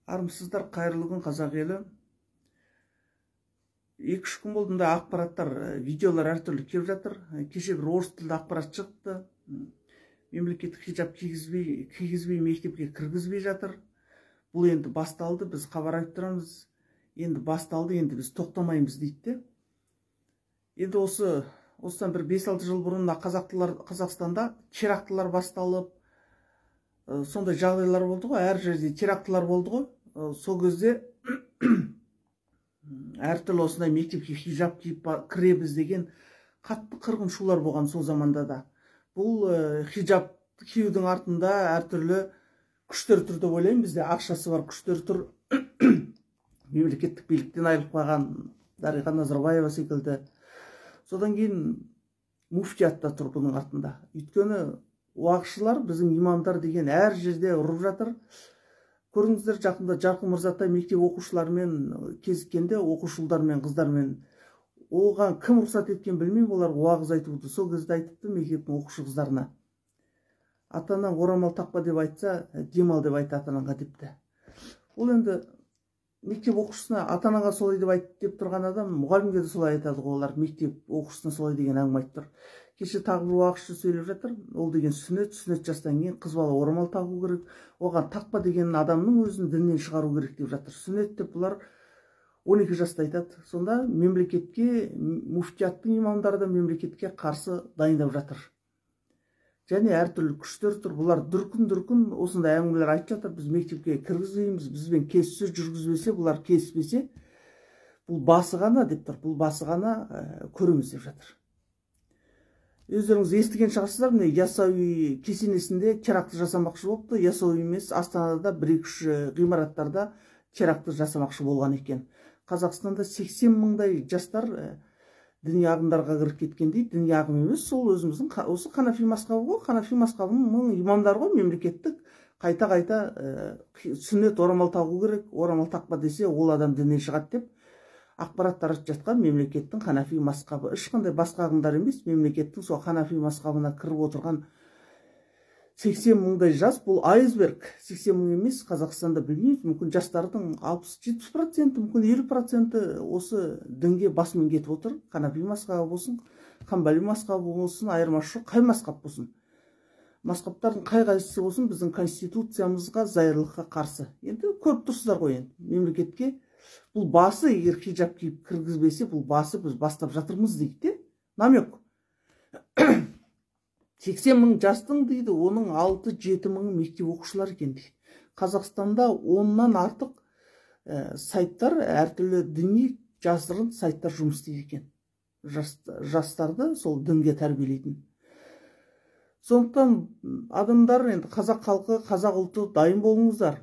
Армысыздар, қайырлы күн қазақ елі. 2-3 күн болды мындай ақпараттар, видеолар әртүрлі келіп жатыр. Кеше бір орыс тілді ақпарат шықты. Мемлекеттік хижаб кигізбей мектепке кіргізбей жатыр. Бұл енді басталды, біз хабар айтып тұрамыз. Енді басталды, енді біз тоқтамаймыз дейді. Енді осыдан бір 5-6 жыл бұрын Қазақстанда терактылар басталып, сондай жағдайлар болды ғой, әр жерде терактылар болды ғой. Сол кезде әртүрлі осындай мектепке хижаб киіп кіреміз деген қатты қырғын шулар болған сол заманда да. Бұл хижаб киюдің артында әртүрлі күштер тұр деп ойлаймын, бізде ақшасы бар күштер тұр. Мемлекеттік биліктен айырылып қалған Дариға Назарбаева секілді. Содан кейін муфтият та тұр бұның артында. Өйткені уағызшылар, біздің имамдар деген әр жерде ұрып жатыр. Көріңіздер, жақында Жарқын Мырзатай мектеп оқушылармен кезіккенде, оқушылармен, қыздармен, оған кім рұқсат еткен білмеймін, олар уағыз айтуды. Сол кезде айтыпты мектептің оқушы қыздарына. Ата-анаң орамал тақпа деп айтса, демал деп айт ата-анаңға депті. Ол енді мектеп оқушысына ата-анаға солай деп айт деп тұрған адам, мұғалімге де солай айтады ғой, олар мектеп оқушысына солай деген әңгіме айтып тұр. Кеше тағы бір уағызшы сөйлеп жатыр. Ол деген сүннет жастан кейін қыз бала орамал тағу керек. Оған тақпа деген адамның өзін діннен шығару керек деп жатыр. Сүннет деп бұлар 12 жаста айтады. Сонда мемлекетке, муфтияттың имамдары да мемлекетке қарсы дайындап жатыр. Және әртүрлі күштер тұр. Бұлар дүркін осындай әңгімелер айтып жатыр. Біз мектепке кіргізбейміз, бізбен келіссөз жүргізбесе, бұлар келіспесе, бұл басы ғана деп тұр. Бұл басы ғана көреміз деп жатыр. Өздеріңіз естіген шығарсыздар, міне Яссауи кесенесінде теракті жасамақшы болыпты. Яссауи емес, Астанада 1-2 ғимараттарда теракті жасамақшы болған екен. Қазақстанда 80 мыңдай жастар діни ағымдарға кіріп кеткен дейді. Діни ағым емес, сол өзіміздің осы Ханафи мазхабы ғой. Ханафи мазхабының имамдары ғой, мемлекеттік қайта сүннет орамал тағу керек. Орамал тақпа десе, ол адам діннен шығады деп ақпарат таратып жатқан мемлекеттің Ханафи мазхабы. Ешқандай басқа ағымдар емес, мемлекеттің сол Ханафи мазхабына кіріп отырған 80 мыңдай жас, бұл айсберг. 80 мың емес, Қазақстанда білмеймін, мүмкін жастардың 60-70%, мүмкін 50% осы дінге басымен кетіп отыр. Ханафи мазхабы болсын, Хамбали мазхабы болсын, айырмасы жоқ, қай мазхаб болсын. Мазхабтардың қай қайсысы болсын, біздің конституциямызға, зайырлыққа қарсы. Енді көріп тұрсыздар ғой, енді мемлекетке бұл басы, егер хижаб киіп кіргізбесе, бұл басы біз бастап жатырмыз дейді. Намек. 80 мың жастың дейді, оның 6-7 мыңы мектеп оқушылар екен дейді. Қазақстанда 10-нан артық сайттар, әртүрлі діни жасырын сайттар жұмыс істейді екен. Жастарды сол дінге тәрбиелейтін. Сондықтан адамдар, енді қазақ халқы, қазақ ұлты дайын болыңыздар.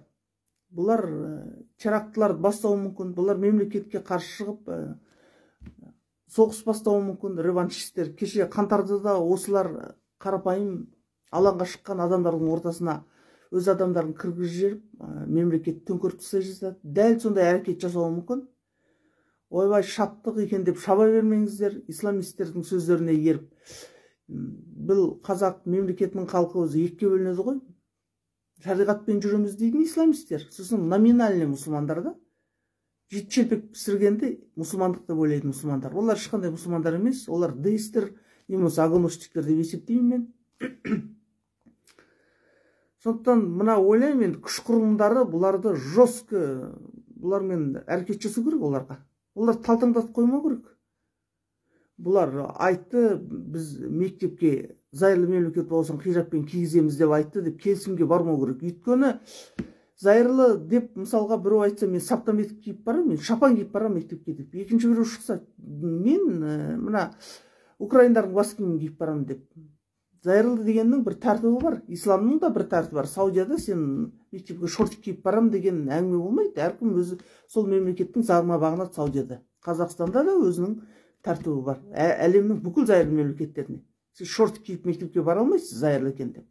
Бұлар терактыларды бастауы мүмкін, бұлар мемлекетке қарсы шығып соғыс бастауы мүмкін, реваншистер. Кеше қаңтарда да осылар қарапайым алаңға шыққан адамдардың ортасына өз адамдарын кіргізіп жіберіп, мемлекет төңкеріп тастай жаздады. Дәл сондай әрекет жасауы мүмкін. Ойбай, шаптық екен деп шаба бермеңіздер, исламистердің сөздеріне еріп. Бұл қазақ мемлекетінің халқы өзі екіге бөлінеді ғой. Шариғатпен жүреміз дейтін исламистер, сосын номинальный мұсылмандар да, желпек пісіргенде мұсылмандық деп ойлайтын мұсылмандар. Олар ешқандай мұсылмандар емес, олар деистер, немесе агностиктер деп есептеймін мен. Сондықтан мына ойлаймын, енді күш құрылымдары бұларды жестко, бұлармен әрекет жасау керек оларға. Олар талтаңдатып қоймау керек. Бұлар айтты, біз мектепке зайырлы мемлекет болсын, хижабпен кигіземіз деп айтты, деп келісімге бармау керек. Өйткені зайырлы деп мысалға біреу айтса, мен саптан етіп киіп барам, мен шапан киіп барам мектепке деп. Екінші біреу шықса, мен мына украиндардың бас киімін киіп барам деп. Зайырлы дегеннің бір тәртібі бар, исламның да бір тәртібі бар. Саудияда сен мектепке шорт киіп барам деген әңгіме болмайды. Әркім өзі сол мемлекеттің заңына бағынады Саудияда. Қазақстанда да өзінің тәртібі бар. Әлемнің бүкіл зайырлы мемлекеттеріне. Сіз шорт киіп мектепке бара алмайсыз, зайырлы екен деп.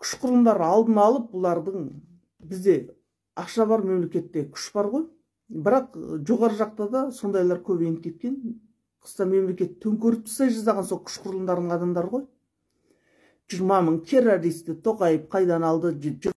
Күш құрылымдары алдын алып, бұлардың бізде ақша бар, мемлекетте күш бар ғой. Бірақ жоғары жақта да сондайлар көбейіп кеткен. Қыста мемлекет төңкеріп тастай жаздаған сол күш құрылымдарының адамдары ғой. 20 мың террористті Тоқаев қайдан алды,